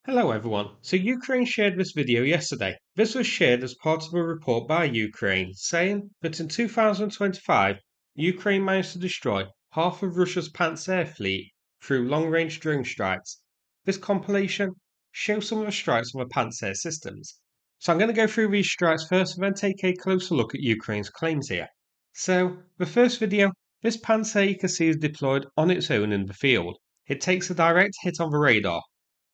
Hello everyone. So Ukraine shared this video yesterday. This was shared as part of a report by Ukraine saying that in 2025, Ukraine managed to destroy half of Russia's Pantsir fleet through long-range drone strikes. This compilation shows some of the strikes on the Pantsir systems. So I'm going to go through these strikes first and then take a closer look at Ukraine's claims here. So the first video, this Pantsir you can see is deployed on its own in the field. It takes a direct hit on the radar.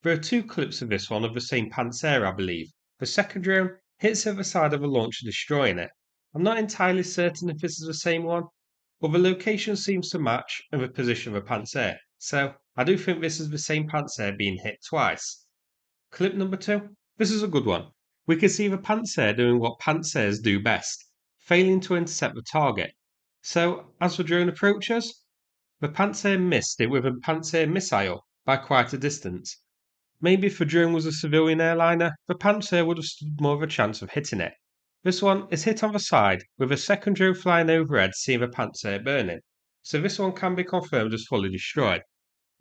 There are two clips of this one of the same Pantsir, I believe. The second drone hits at the side of the launcher, destroying it. I'm not entirely certain if this is the same one, but the location seems to match and the position of the Pantsir, so I do think this is the same Pantsir being hit twice. Clip number 2. This is a good one. We can see the Pantsir doing what Pantsirs do best, failing to intercept the target. So, as the drone approaches, the Pantsir missed it with a Pantsir missile by quite a distance. Maybe if the drone was a civilian airliner, the Pantsir would have stood more of a chance of hitting it. This one is hit on the side, with a second drone flying overhead seeing the Pantsir burning, so this one can be confirmed as fully destroyed.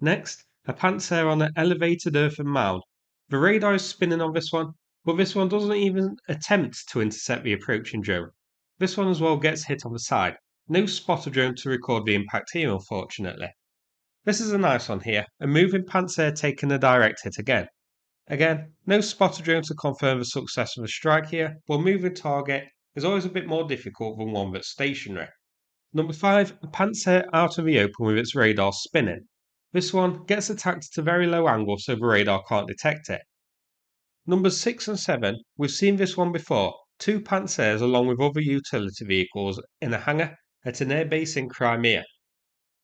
Next, a Pantsir on an elevated earthen mound. The radar is spinning on this one, but this one doesn't even attempt to intercept the approaching drone. This one as well gets hit on the side. No spotter drone to record the impact here, unfortunately. This is a nice one here, a moving Pantsir taking a direct hit again. Again, no spotter drone to confirm the success of a strike here, but a moving target is always a bit more difficult than one that's stationary. Number 5, a Pantsir out of the open with its radar spinning. This one gets attacked at a very low angle so the radar can't detect it. Numbers 6 and 7, we've seen this one before, two Pantsirs along with other utility vehicles in a hangar at an airbase in Crimea.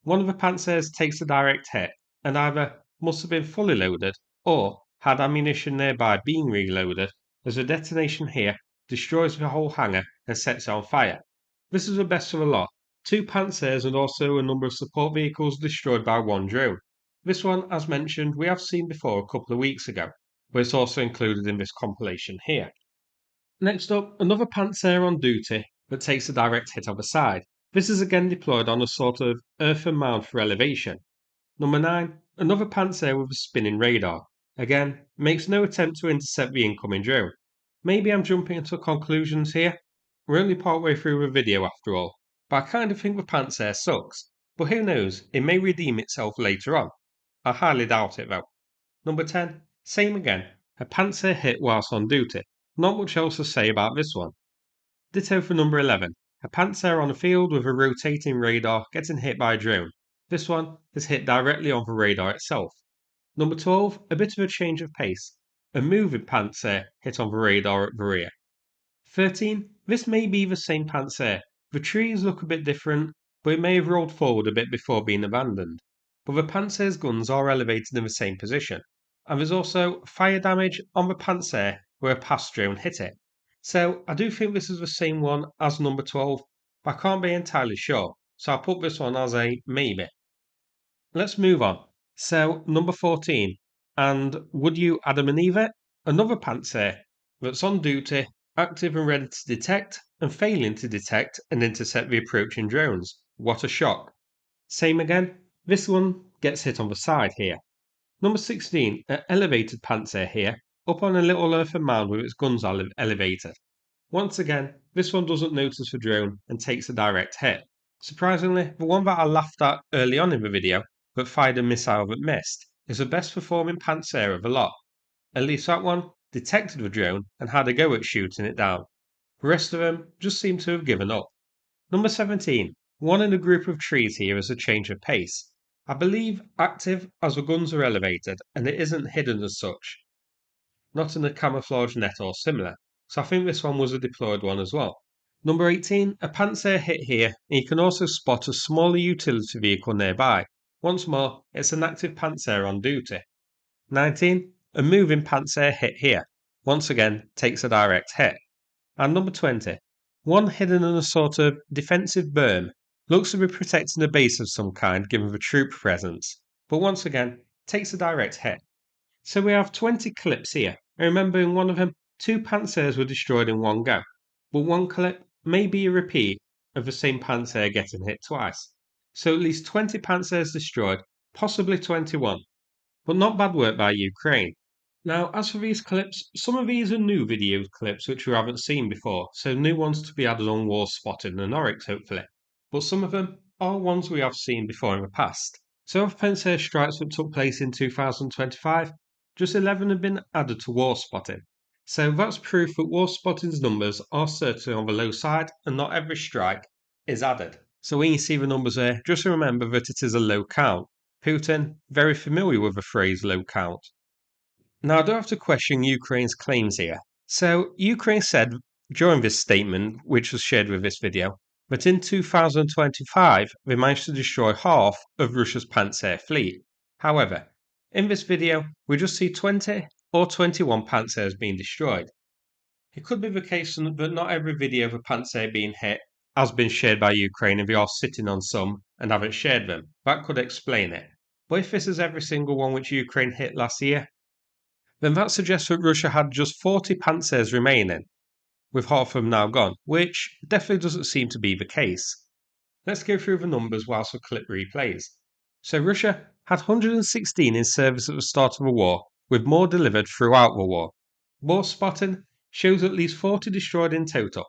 One of the Pantsirs takes a direct hit and either must have been fully loaded or had ammunition nearby being reloaded, as the detonation here destroys the whole hangar and sets it on fire. This is the best of the lot. Two Pantsirs and also a number of support vehicles destroyed by one drone. This one, as mentioned, we have seen before a couple of weeks ago, but it's also included in this compilation here. Next up, another Pantsir on duty that takes a direct hit on the side. This is again deployed on a sort of earthen mound for elevation. Number 9, another Pantsir with a spinning radar. Again, makes no attempt to intercept the incoming drone. Maybe I'm jumping into conclusions here. We're only partway through the video after all, but I kind of think the Pantsir sucks. But who knows, it may redeem itself later on. I highly doubt it though. Number 10, same again, a Pantsir hit whilst on duty. Not much else to say about this one. Ditto for number 11, a Pantsir on a field with a rotating radar getting hit by a drone. This one is hit directly on the radar itself. Number 12, a bit of a change of pace. A moving Pantsir hit on the radar at the rear. 13, this may be the same Pantsir. The trees look a bit different, but it may have rolled forward a bit before being abandoned. But the Pantsir's guns are elevated in the same position. And there's also fire damage on the Pantsir where a past drone hit it. So I do think this is the same one as number 12, but I can't be entirely sure, so I'll put this one as a maybe. Let's move on. So, number 14, and would you Adam and Eve it? Another Pantsir that's on duty, active and ready to detect, and failing to detect and intercept the approaching drones. What a shock. Same again, this one gets hit on the side here. Number 16, an elevated Pantsir here, up on a little earthen mound with its guns elevated. Once again, this one doesn't notice the drone and takes a direct hit. Surprisingly, the one that I laughed at early on in the video, but fired a missile that missed, is the best performing Pantsir of the lot. At least that one detected the drone and had a go at shooting it down. The rest of them just seem to have given up. Number 17, one in a group of trees here is a change of pace. I believe active as the guns are elevated and it isn't hidden as such, not in a camouflage net or similar, so I think this one was a deployed one as well. Number 18, a Pantsir hit here, and you can also spot a smaller utility vehicle nearby. Once more, it's an active Pantsir on duty. 19, a moving Pantsir hit here. Once again, takes a direct hit. And number 20, one hidden in a sort of defensive berm, looks to be protecting a base of some kind given the troop presence, but once again, takes a direct hit. So we have 20 clips here, and remember in one of them, two Pantsirs were destroyed in one go, but one clip may be a repeat of the same Pantsir getting hit twice. So at least 20 Pantsirs destroyed, possibly 21. But not bad work by Ukraine. Now, as for these clips, some of these are new video clips which we haven't seen before, so new ones to be added on War Spotting and Oryx hopefully. But some of them are ones we have seen before in the past. So of Pantsir strikes that took place in 2025, just 11 have been added to War Spotting. So that's proof that War Spotting's numbers are certainly on the low side and not every strike is added. So when you see the numbers there, just remember that it is a low count. Putin, very familiar with the phrase low count. Now, I do have to question Ukraine's claims here. So, Ukraine said during this statement, which was shared with this video, that in 2025 they managed to destroy half of Russia's Pantsir fleet. However, in this video, we just see 20 or 21 Pantsirs being destroyed. It could be the case that not every video of a Pantsir being hit has been shared by Ukraine and they are sitting on some and haven't shared them. That could explain it. But if this is every single one which Ukraine hit last year, then that suggests that Russia had just 40 Pantsers remaining, with half of them now gone, which definitely doesn't seem to be the case. Let's go through the numbers whilst the clip replays. So Russia had 116 in service at the start of the war, with more delivered throughout the war. War spotting shows at least 40 destroyed in total,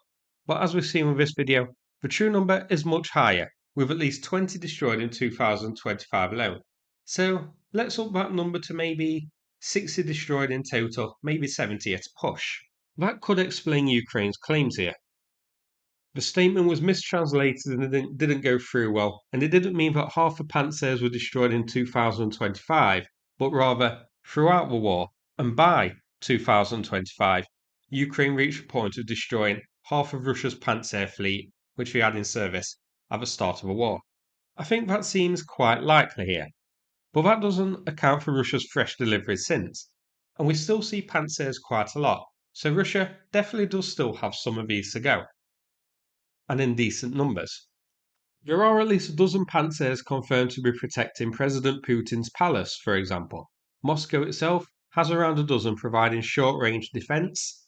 but as we've seen with this video, the true number is much higher, with at least 20 destroyed in 2025 alone. So let's up that number to maybe 60 destroyed in total, maybe 70 at a push. That could explain Ukraine's claims here. The statement was mistranslated and it didn't go through well, and it didn't mean that half the Pantsers were destroyed in 2025, but rather throughout the war, and by 2025, Ukraine reached the point of destroying half of Russia's Pantser fleet, which we had in service at the start of the war. I think that seems quite likely here. But that doesn't account for Russia's fresh deliveries since. And we still see Pantsers quite a lot, so Russia definitely does still have some of these to go. And in decent numbers. There are at least a dozen Pantsers confirmed to be protecting President Putin's palace, for example. Moscow itself has around a dozen providing short-range defence,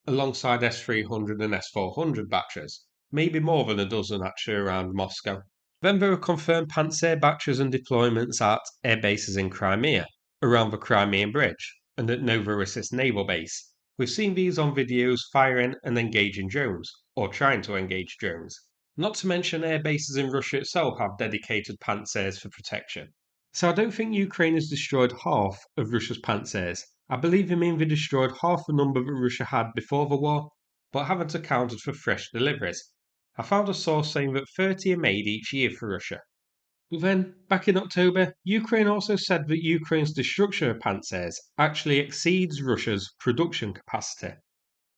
alongside S-300 and S-400 batteries. Maybe more than a dozen actually around Moscow. Then there are confirmed Pantsir batteries and deployments at air bases in Crimea, around the Crimean Bridge, and at Novorossiysk Naval Base. We've seen these on videos firing and engaging drones, or trying to engage drones. Not to mention air bases in Russia itself have dedicated Pantsirs for protection. So I don't think Ukraine has destroyed half of Russia's Pantsirs. I believe they mean they destroyed half the number that Russia had before the war, but haven't accounted for fresh deliveries. I found a source saying that 30 are made each year for Russia. But then, back in October, Ukraine also said that Ukraine's destruction of Pantsers actually exceeds Russia's production capacity,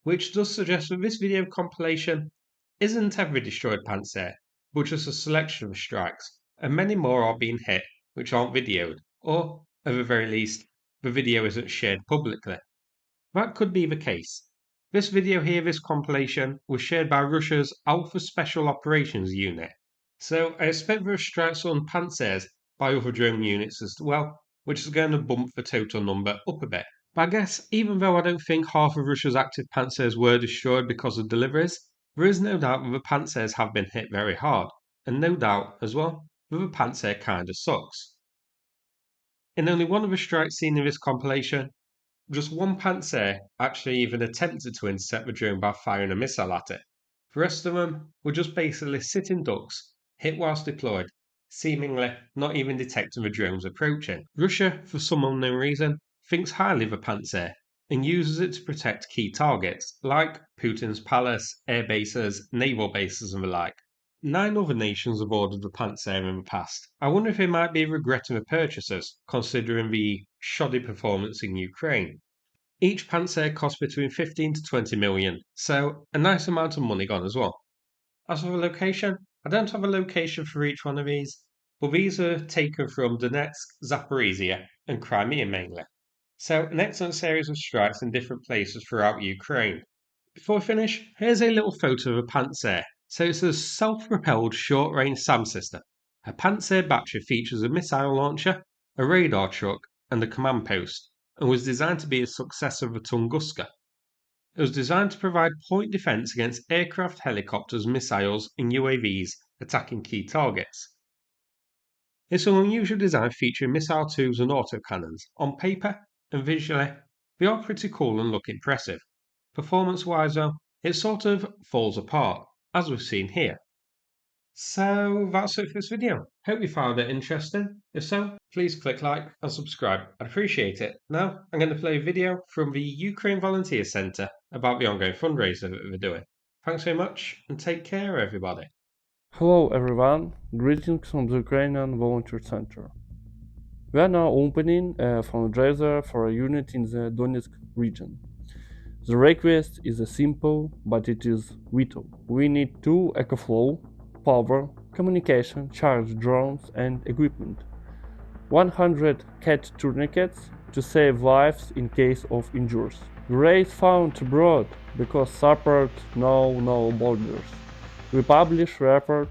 which does suggest that this video compilation isn't every destroyed Pantser, but just a selection of strikes, and many more are being hit which aren't videoed, or, at the very least, the video isn't shared publicly. That could be the case. This video here, this compilation, was shared by Russia's Alpha Special Operations Unit. So I expect there are strikes on Pantsers by other drone units as well, which is going to bump the total number up a bit. But I guess even though I don't think half of Russia's active Pantsers were destroyed because of deliveries, there is no doubt that the Pantsers have been hit very hard, and no doubt as well that the Pantser kinda sucks. In only one of the strikes seen in this compilation, just one Pantser actually even attempted to intercept the drone by firing a missile at it. The rest of them were just basically sitting ducks, hit whilst deployed, seemingly not even detecting the drones approaching. Russia, for some unknown reason, thinks highly of the Pantser and uses it to protect key targets like Putin's palace, air bases, naval bases, and the like. 9 other nations have ordered the Pantsir in the past. I wonder if they might be regretting the purchases, considering the shoddy performance in Ukraine. Each Pantsir costs between 15 to 20 million, so a nice amount of money gone as well. As for the location, I don't have a location for each one of these, but these are taken from Donetsk, Zaporizhia, and Crimea mainly. So an excellent series of strikes in different places throughout Ukraine. Before we finish, here's a little photo of a Pantsir. So it's a self-propelled short-range SAM system. A Pantsir battery features a missile launcher, a radar truck, and a command post, and was designed to be a successor of the Tunguska. It was designed to provide point defense against aircraft, helicopters, missiles, and UAVs attacking key targets. It's an unusual design featuring missile tubes and autocannons. On paper, and visually, they are pretty cool and look impressive. Performance-wise though, it sort of falls apart, as we've seen here. So that's it for this video. Hope you found it interesting. If so, please click like and subscribe. I'd appreciate it. Now, I'm going to play a video from the Ukraine Volunteer Centre about the ongoing fundraiser that they're doing. Thanks very much and take care, everybody. Hello everyone, greetings from the Ukrainian Volunteer Center. We are now opening a fundraiser for a unit in the Donetsk region. The request is simple, but it is vital. We need 2 EcoFlow, power, communication, charge drones and equipment. 100 cat tourniquets to save lives in case of injuries. Raise found abroad because support know no borders. We publish report,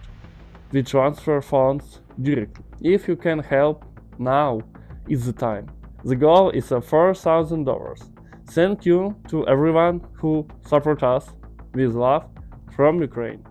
we transfer funds directly. If you can help, now is the time. The goal is $4,000. Thank you to everyone who support us. With love from Ukraine.